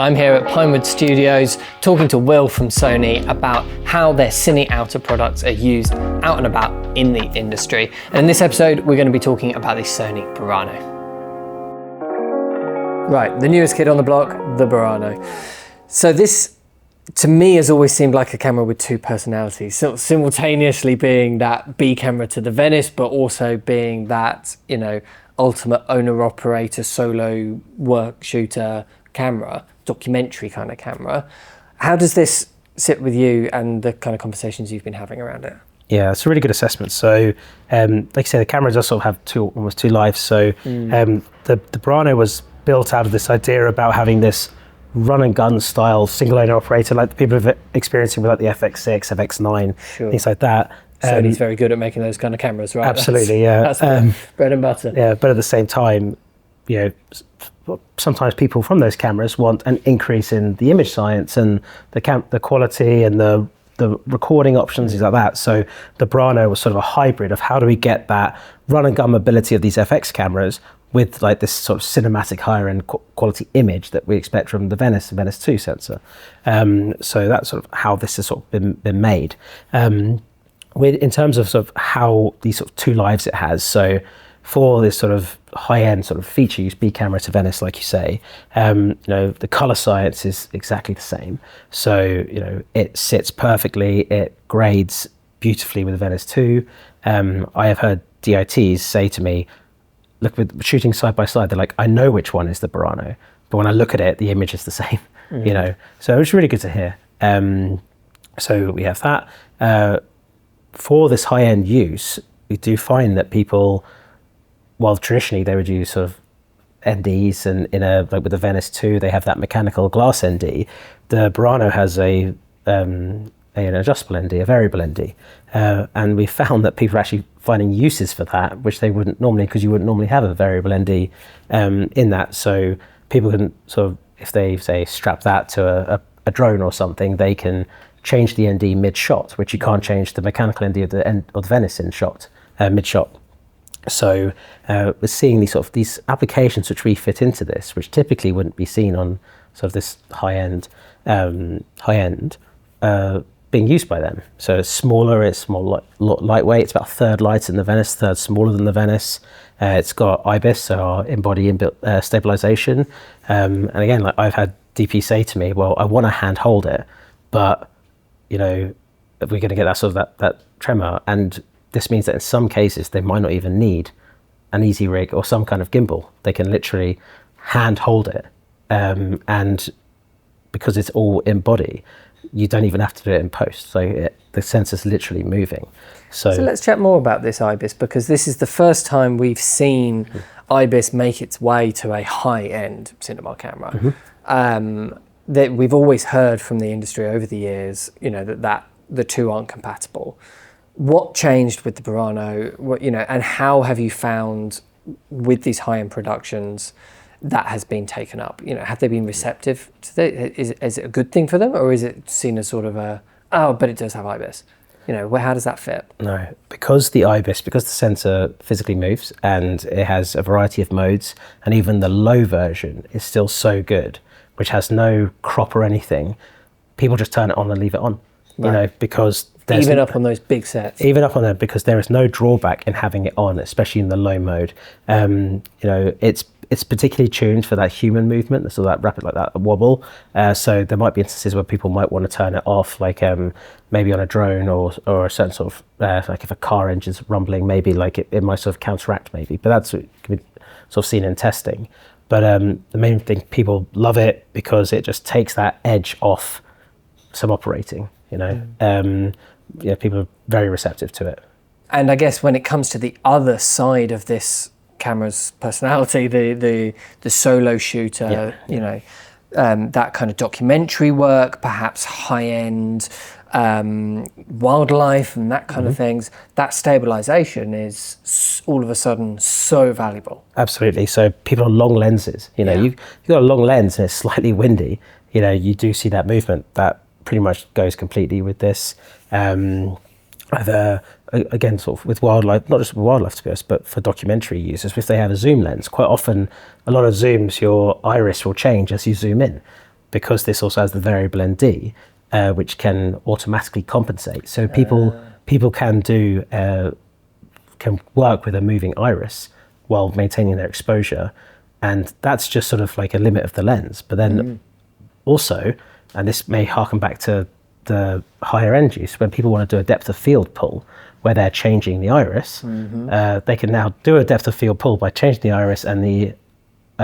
I'm here at Pinewood Studios talking to Will from Sony about how their Cine Outer products are used out and about in the industry. And in this episode, we're going to be talking about the Sony Burano. Right, the newest kid on the block, the Burano. So this, to me, has always seemed like a camera with two personalities, so simultaneously being that B camera to the Venice, but also being that, you know, ultimate owner-operator, solo work shooter camera, documentary kind of camera. How does this sit with you and the kind of conversations you've been having around it? Yeah, it's a really good assessment. So, like I say, the camera does sort of have almost two lives. So, the Burano was built out of this idea about having this run and gun style single owner operator, like the people have experiencing with like the FX6, FX9, things like that. Sony's very good at making those kind of cameras, right? Absolutely, that's the bread and butter. Yeah, but at the same time, you know, sometimes people from those cameras want an increase in the image science and the quality and the recording options, things like that. So the Burano was sort of a hybrid of how do we get that run and gun mobility of these FX cameras with like this sort of cinematic higher end quality image that we expect from the Venice and Venice 2 sensor. So that's sort of how this has sort of been made. In terms of sort of how these sort of two lives it has, so for this sort of high-end sort of feature use, B camera to Venice, like you say, you know, the color science is exactly the same. So, you know, it sits perfectly, it grades beautifully with the Venice 2. I have heard DITs say to me, look, with shooting side by side, they're like, I know which one is the Burano, but when I look at it, the image is the same, you know. So it's really good to hear. So we have that. For this high-end use, we do find that people, while traditionally they would use sort of NDs, and like with the Venice 2, they have that mechanical glass ND. The Burano has an adjustable ND, a variable ND, and we found that people are actually finding uses for that, which they wouldn't normally, because you wouldn't normally have a variable ND in that. So people can sort of, if they say strap that to a drone or something, they can change the ND mid-shot, which you can't change the mechanical ND of the Venice in shot, mid-shot. So we're seeing these applications which we fit into this, which typically wouldn't be seen on sort of this high-end, being used by them. So it's smaller, it's more lightweight, it's about a third lighter than the Venice, third smaller than the Venice. It's got IBIS, so our in-body inbuilt stabilization. And again, like I've had DP say to me, well, I want to hand hold it, but you know, we're going to get that sort of that tremor. And this means that in some cases, they might not even need an easy rig or some kind of gimbal. They can literally hand hold it. And because it's all in body, you don't even have to do it in post. So the sensor's literally moving. So let's chat more about this IBIS, because this is the first time we've seen IBIS make its way to a high-end cinema camera. That we've always heard from the industry over the years, you know, that the two aren't compatible. What changed with the Burano? What, you know, and how have you found with these high-end productions that has been taken up? You know, have they been receptive to it? Is it a good thing for them, or is it seen as sort of but it does have IBIS? You know, how does that fit? No, because the sensor physically moves and it has a variety of modes, and even the low version is still so good, which has no crop or anything, people just turn it on and leave it on, you know, because there's even up on those big sets. Even up on them, because there is no drawback in having it on, especially in the low mode. You know, it's particularly tuned for that human movement, so that rapid, like that wobble. So there might be instances where people might want to turn it off, like maybe on a drone or a certain sort of, like if a car engine's rumbling, maybe like it might sort of counteract maybe, but that's sort of seen in testing. But the main thing, people love it because it just takes that edge off some operating, you know. Yeah, people are very receptive to it. And I guess when it comes to the other side of this camera's personality, the solo shooter, you know, that kind of documentary work, perhaps high-end wildlife and that kind of things, that stabilization is all of a sudden so valuable. Absolutely. So people on long lenses, you know, you've got a long lens and it's slightly windy, you know, you do see that movement that pretty much goes completely with this. Again, sort of with wildlife, not just with wildlife to be honest, but for documentary users, if they have a zoom lens, quite often a lot of zooms, your iris will change as you zoom in. because this also has the variable ND, which can automatically compensate. So people can work with a moving iris while maintaining their exposure, and that's just sort of like a limit of the lens. But then also, and this may harken back to the higher end use, when people want to do a depth of field pull where they're changing the iris, they can now do a depth of field pull by changing the iris, and the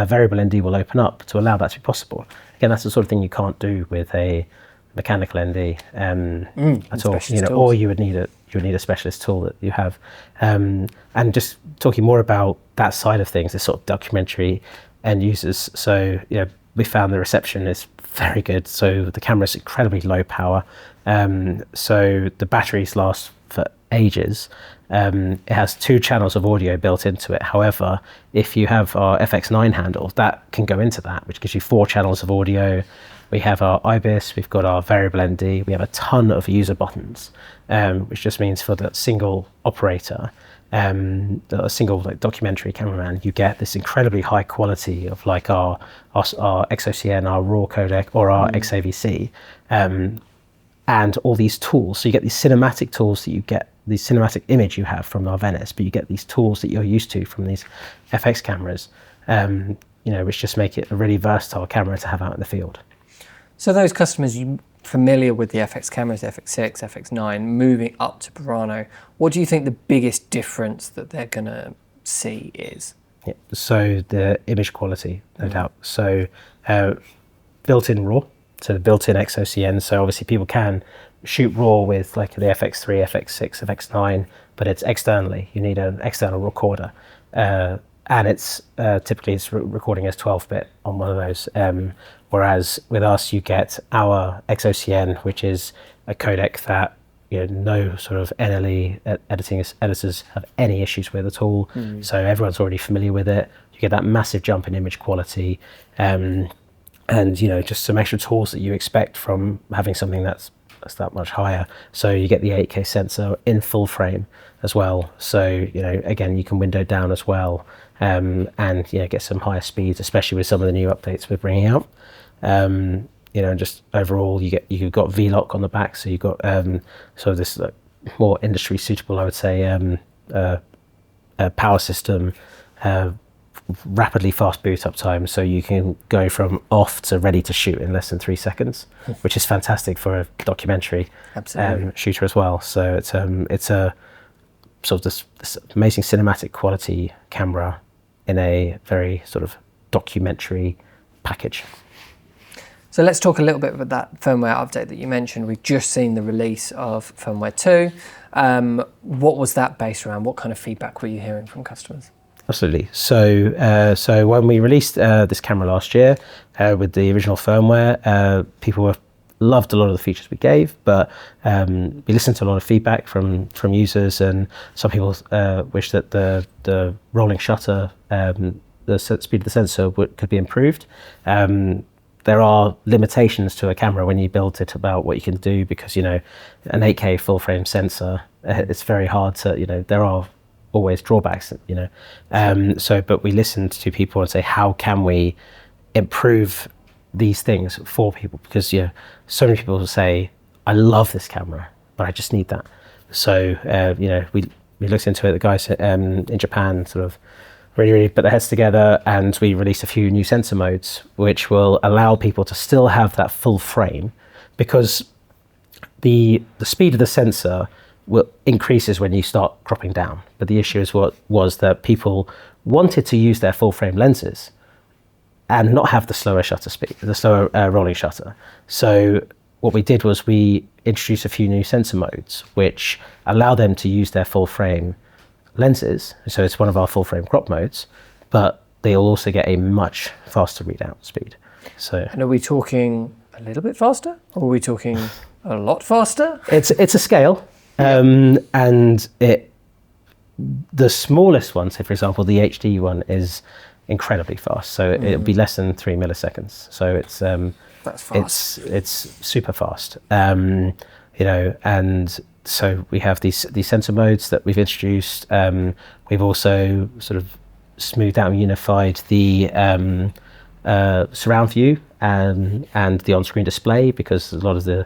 variable ND will open up to allow that to be possible. Again, that's the sort of thing you can't do with a mechanical ND at all. Or you would need a specialist tool that you have. And just talking more about that side of things, this sort of documentary end users. So we found the reception is very good. So the camera is incredibly low power. So the batteries last for ages. It has 2 channels of audio built into it. However, if you have our FX9 handle, that can go into that, which gives you 4 channels of audio. We have our IBIS, we've got our variable ND, we have a ton of user buttons, which just means for the single operator, a single documentary cameraman, you get this incredibly high quality of like our XOCN, our RAW codec, or our XAVC, and all these tools. So you get these cinematic tools that you get, the cinematic image you have from our Venice, but you get these tools that you're used to from these FX cameras, which just make it a really versatile camera to have out in the field. So those customers familiar with the FX cameras, FX6, FX9, moving up to Burano, what do you think the biggest difference that they're going to see is? Yeah, so the image quality, no doubt. So built-in RAW, so the built-in XOCN. So obviously people can shoot RAW with like the FX3, FX6, FX9, but it's externally. You need an external recorder. And it's typically it's recording as 12-bit on one of those. Whereas with us, you get our XOCN, which is a codec that no sort of NLE editors have any issues with at all. So everyone's already familiar with it. You get that massive jump in image quality, and just some extra tools that you expect from having something that's that much higher. So you get the 8K sensor in full frame as well. So again, you can window down as well, and get some higher speeds, especially with some of the new updates we're bringing out. Just overall, you've got V-Lock on the back, so you've got sort of this more industry suitable, I would say, power system, rapidly fast boot up time, so you can go from off to ready to shoot in less than 3 seconds, which is fantastic for a documentary shooter as well. So it's a sort of this amazing cinematic quality camera in a very sort of documentary package. So let's talk a little bit about that firmware update that you mentioned. We've just seen the release of firmware 2. What was that based around? What kind of feedback were you hearing from customers? Absolutely. So when we released this camera last year with the original firmware, people loved a lot of the features we gave, but we listened to a lot of feedback from users, and some people wish that the rolling shutter, the speed of the sensor could be improved. There are limitations to a camera when you build it about what you can do, because an 8K full frame sensor, it's very hard to, there are always drawbacks, but we listened to people and say, how can we improve these things for people? Because so many people will say, I love this camera, but I just need that. So we looked into it. The guys in Japan sort of really put their heads together, and we released a few new sensor modes which will allow people to still have that full frame, because the speed of the sensor increases when you start cropping down. But the issue was that people wanted to use their full frame lenses and not have the slower shutter speed, the slower rolling shutter. So what we did was we introduced a few new sensor modes which allow them to use their full frame lenses. So it's one of our full frame crop modes, but they'll also get a much faster readout speed. So, and are we talking a little bit faster, or are we talking a lot faster? It's a scale, and the smallest one, say for example the HD one, is incredibly fast. So it'll be less than 3 milliseconds. So it's that's fast. It's super fast. And so we have these sensor modes that we've introduced. We've also sort of smoothed out and unified the surround view and the on-screen display, because a lot of the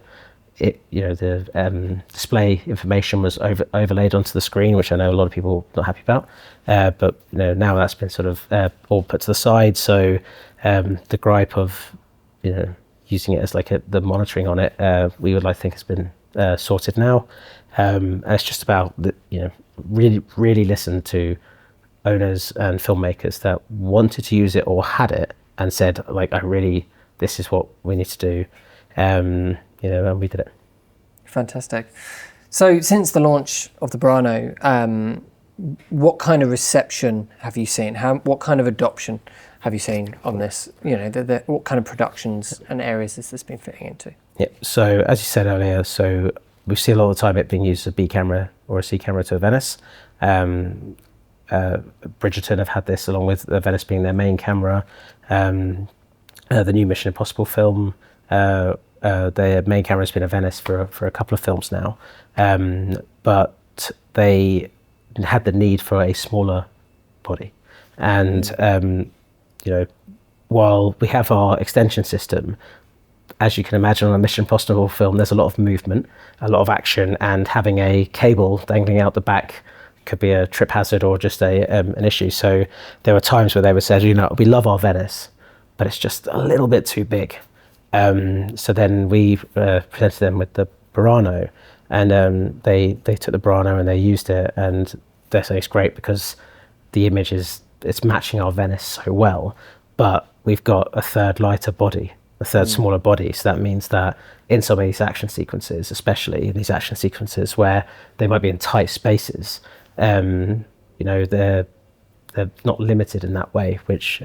display information was overlaid onto the screen, which I know a lot of people are not happy about. But now that's been sort of all put to the side. So the gripe of using it as like the monitoring on it, we would like to think has been sorted now. And it's just about really listen to owners and filmmakers that wanted to use it or had it and said, like, this is what we need to do. And we did it. Fantastic. So since the launch of the Burano, what kind of reception have you seen? What kind of adoption have you seen on this? What kind of productions and areas has this been fitting into? Yeah. So as you said earlier, so we see a lot of the time it being used as a B camera or a C camera to a Venice. Bridgerton have had this along with the Venice being their main camera. The new Mission Impossible film, their main camera has been a Venice for a couple of films now. But they had the need for a smaller body. And, while we have our extension system, as you can imagine on a Mission Impossible film, there's a lot of movement, a lot of action, and having a cable dangling out the back could be a trip hazard or just an issue. So there were times where they would say, we love our Venice, but it's just a little bit too big. So then we presented them with the Burano, and they took the Burano and they used it, and they say it's great because the image it's matching our Venice so well, but we've got a third lighter body, a third smaller body. So that means that in some of these action sequences, especially in these action sequences where they might be in tight spaces, they're not limited in that way, which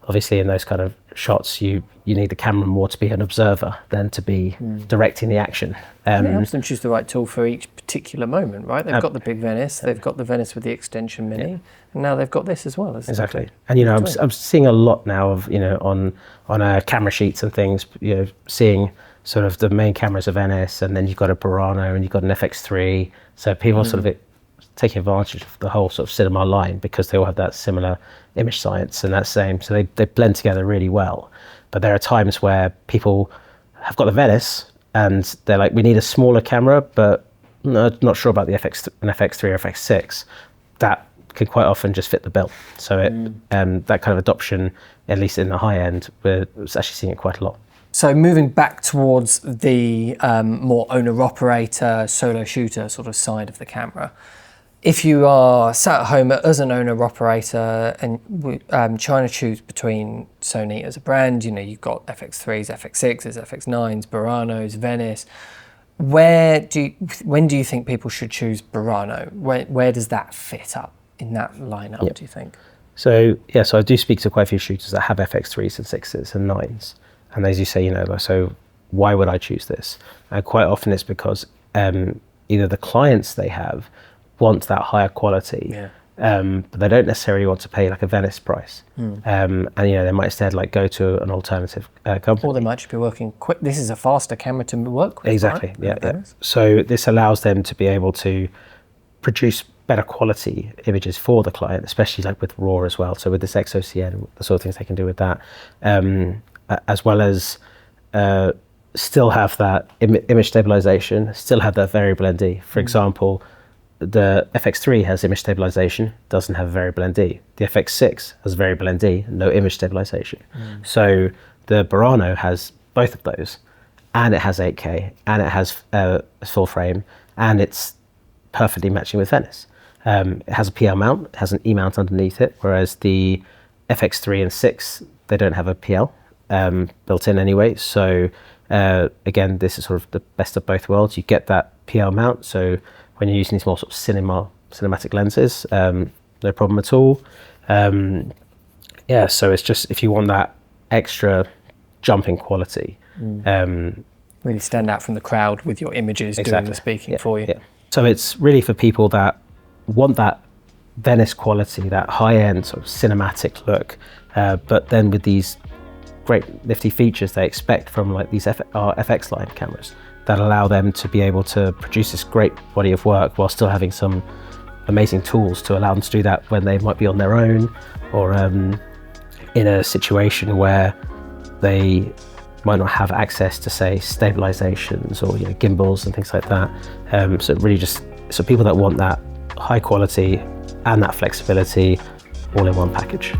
obviously in those kind of shots you need the camera more to be an observer than to be directing the action. It helps them choose the right tool for each particular moment, right? They've got the big Venice, they've got the Venice with the extension mini, and now they've got this as well. Exactly. And I'm seeing a lot now of on camera sheets and things, seeing sort of the main camera's a Venice, and then you've got a Burano and you've got an FX3. So people sort of taking advantage of the whole sort of cinema line because they all have that similar image science and that same, so they blend together really well. But there are times where people have got the Venice and they're like, we need a smaller camera, but not sure about the FX3 or FX6. That can quite often just fit the bill. So that kind of adoption, at least in the high end, we're actually seeing it quite a lot. So moving back towards the more owner-operator, solo shooter sort of side of the camera, if you are sat at home as an owner-operator and trying to choose between Sony as a brand, you've got FX3s, FX6s, FX9s, Buranos, Venice. When do you think people should choose Burano? Where does that fit up in that lineup, do you think? So I do speak to quite a few shooters that have FX3s and 6s and 9s. And as you say, so why would I choose this? And quite often it's because either the clients they have want that higher quality, but they don't necessarily want to pay like a Venice price. And they might instead like go to an alternative company. Or they might just be working quick. This is a faster camera to work with. Exactly, right? yeah. So this allows them to be able to produce better quality images for the client, especially like with RAW as well. So with this XOCN, the sort of things they can do with that, as well as still have that image stabilization, still have that variable ND. For example, the FX3 has image stabilization, doesn't have variable ND. The FX6 has variable ND, no image stabilization. So the Burano has both of those, and it has 8K, and it has full frame, and it's perfectly matching with Venice. It has a PL mount, it has an E mount underneath it, whereas the FX3 and 6, they don't have a PL built in anyway. So again, this is sort of the best of both worlds. You get that PL mount, so when you're using these more sort of cinematic lenses, no problem at all. So it's just, if you want that extra jump in quality. Really stand out from the crowd with your images doing the speaking for you. So it's really for people that want that Venice quality, that high-end sort of cinematic look, but then with these great nifty features they expect from like these FX line cameras that allow them to be able to produce this great body of work while still having some amazing tools to allow them to do that when they might be on their own or in a situation where they might not have access to, say, stabilizations or gimbals and things like that. So really so people that want that high quality and that flexibility all in one package.